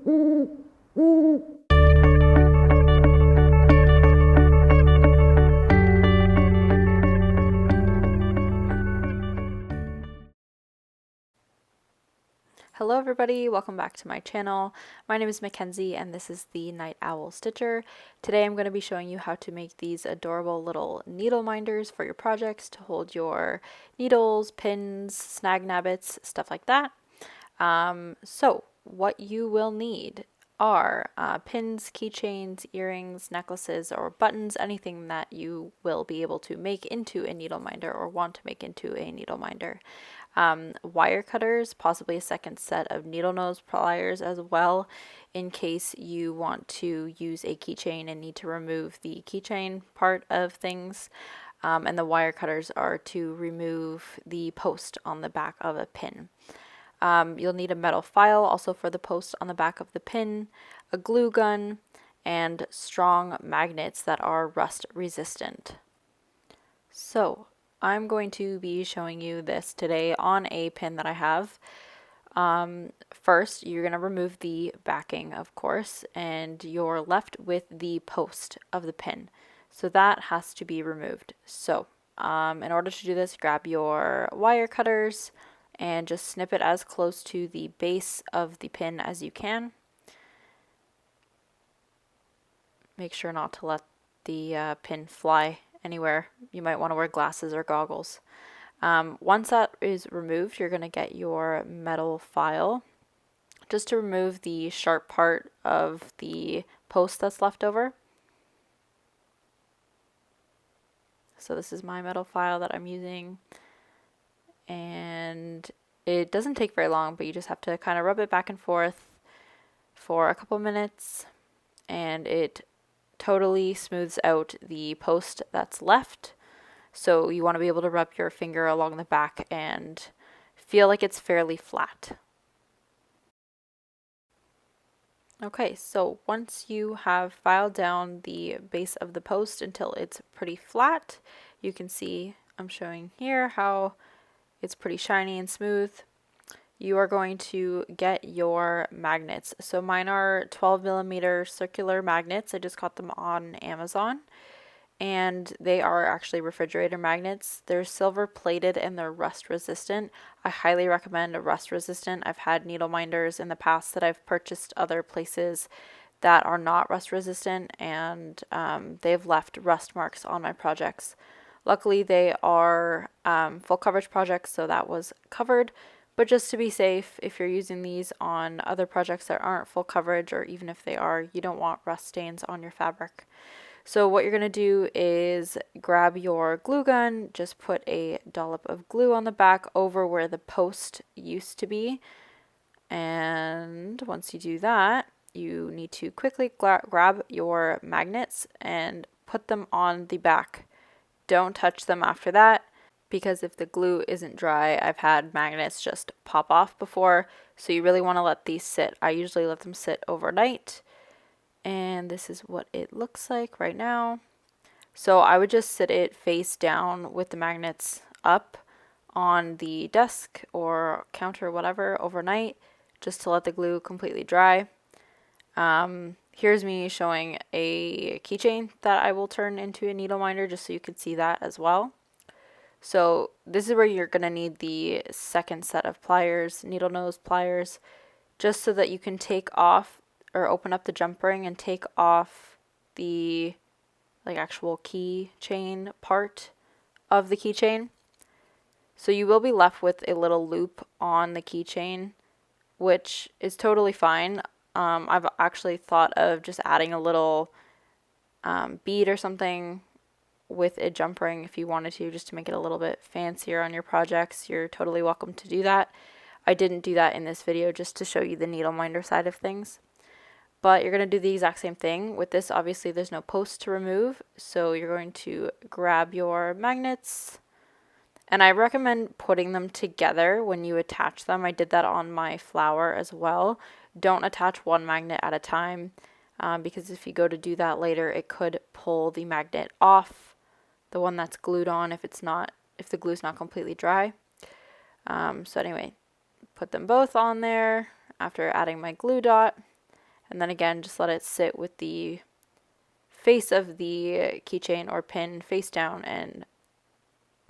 Hello everybody, welcome back to my channel. My name is Mackenzie and this is the Night Owl Stitcher. Today I'm going to be showing you how to make these adorable little needle minders for your projects to hold your needles, pins, snag nabbits, stuff like that. So what you will need are pins, keychains, earrings, necklaces, or buttons, anything that you will be able to make into a needle minder or want to make into a needle minder. Wire cutters, possibly a second set of needle nose pliers as well, in case you want to use a keychain and need to remove the keychain part of things. And the wire cutters are to remove the post on the back of a pin. You'll need a metal file also for the post on the back of the pin, a glue gun, and strong magnets that are rust resistant. So I'm going to be showing you this today on a pin that I have. First, you're going to remove the backing, of course, and you're left with the post of the pin. So that has to be removed. So in order to do this, grab your wire cutters and just snip it as close to the base of the pin as you can. Make sure not to let the pin fly anywhere. You might want to wear glasses or goggles. Once that is removed, you're going to get your metal file just to remove the sharp part of the post that's left over. So this is my metal file that I'm using, and it doesn't take very long, but you just have to kind of rub it back and forth for a couple minutes, and it totally smooths out the post that's left. So you want to be able to rub your finger along the back and feel like it's fairly flat. Okay, so once you have filed down the base of the post until it's pretty flat, you can see I'm showing here how it's pretty shiny and smooth. You are going to get your magnets. So mine are 12mm circular magnets. I just got them on Amazon, and they are actually refrigerator magnets. They're silver plated and they're rust resistant. I highly recommend a rust resistant. I've had needle minders in the past that I've purchased other places that are not rust resistant, and they've left rust marks on my projects. Luckily they are full coverage projects, so that was covered. But just to be safe, if you're using these on other projects that aren't full coverage, or even if they are, you don't want rust stains on your fabric. So what you're going to do is grab your glue gun, just put a dollop of glue on the back over where the post used to be. And once you do that, you need to quickly grab your magnets and put them on the back. Don't touch them after that, because if the glue isn't dry, I've had magnets just pop off before. So you really want to let these sit. I usually let them sit overnight. And this is what it looks like right now. So I would just sit it face down with the magnets up on the desk or counter, whatever, overnight, just to let the glue completely dry. Here's me showing a keychain that I will turn into a needle minder, just so you could see that as well. So this is where you're going to need the second set of pliers, needle nose pliers, just so that you can take off or open up the jump ring and take off the actual keychain part of the keychain. So you will be left with a little loop on the keychain, which is totally fine. I've actually thought of just adding a little bead or something with a jump ring if you wanted to, just to make it a little bit fancier on your projects. You're totally welcome to do that. I didn't do that in this video, just to show you the needle minder side of things. But you're going to do the exact same thing. With this, obviously, there's no post to remove. So you're going to grab your magnets. And I recommend putting them together when you attach them. I did that on my flower as well. Don't attach one magnet at a time, because if you go to do that later, it could pull the magnet off, the one that's glued on, if the glue's not completely dry. So anyway, put them both on there after adding my glue dot. And then again, just let it sit with the face of the keychain or pin face down and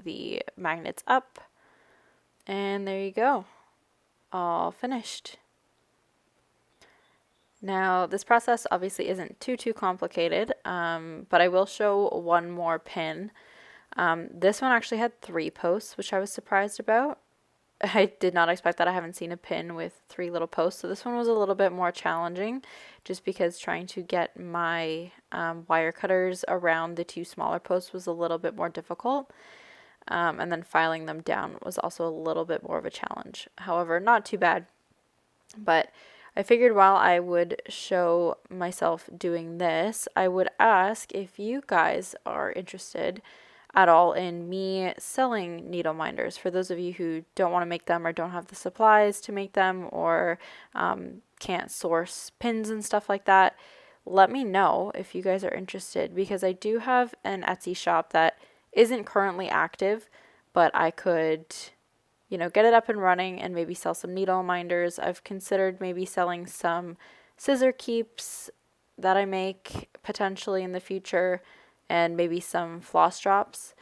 the magnets up. And there you go, all finished. Now, this process obviously isn't too complicated, but I will show one more pin. This one actually had 3 posts, which I was surprised about. I did not expect that. I haven't seen a pin with 3 little posts, so this one was a little bit more challenging, just because trying to get my wire cutters around the 2 smaller posts was a little bit more difficult. And then filing them down was also a little bit more of a challenge. However, not too bad. But I figured while I would show myself doing this, I would ask if you guys are interested at all in me selling needle minders. For those of you who don't want to make them or don't have the supplies to make them, or can't source pins and stuff like that, let me know if you guys are interested, because I do have an Etsy shop that isn't currently active, but I could, you know, get it up and running and maybe sell some needle minders. I've considered maybe selling some scissor keeps that I make potentially in the future, and maybe some floss drops.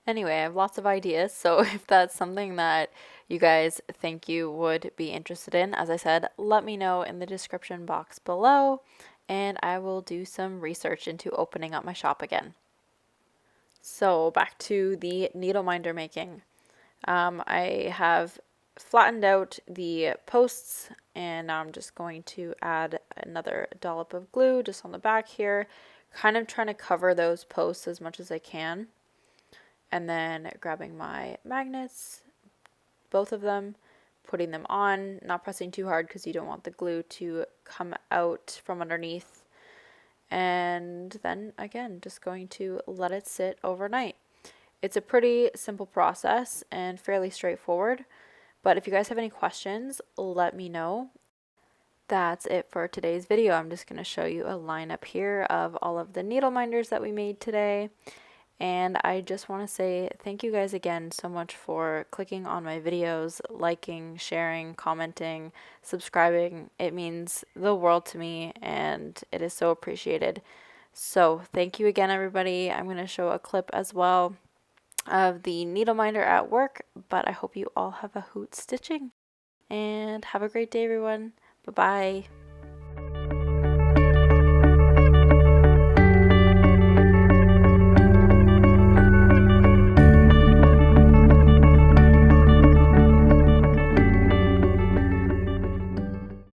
Anyway, I have lots of ideas, so if that's something that you guys think you would be interested in, as I said, let me know in the description box below, and I will do some research into opening up my shop again. So back to the needle minder making. I have flattened out the posts, and now I'm just going to add another dollop of glue just on the back here, kind of trying to cover those posts as much as I can. And then grabbing my magnets, both of them, putting them on, not pressing too hard because you don't want the glue to come out from underneath. And then again, just going to let it sit overnight. It's a pretty simple process and fairly straightforward, but if you guys have any questions, let me know. That's it for today's video. I'm just going to show you a lineup here of all of the needle minders that we made today. And I just want to say thank you guys again so much for clicking on my videos, liking, sharing, commenting, subscribing. It means the world to me, and it is so appreciated. So thank you again, everybody. I'm going to show a clip as well of the needle minder at work, but I hope you all have a hoot stitching, and have a great day, everyone. Bye bye.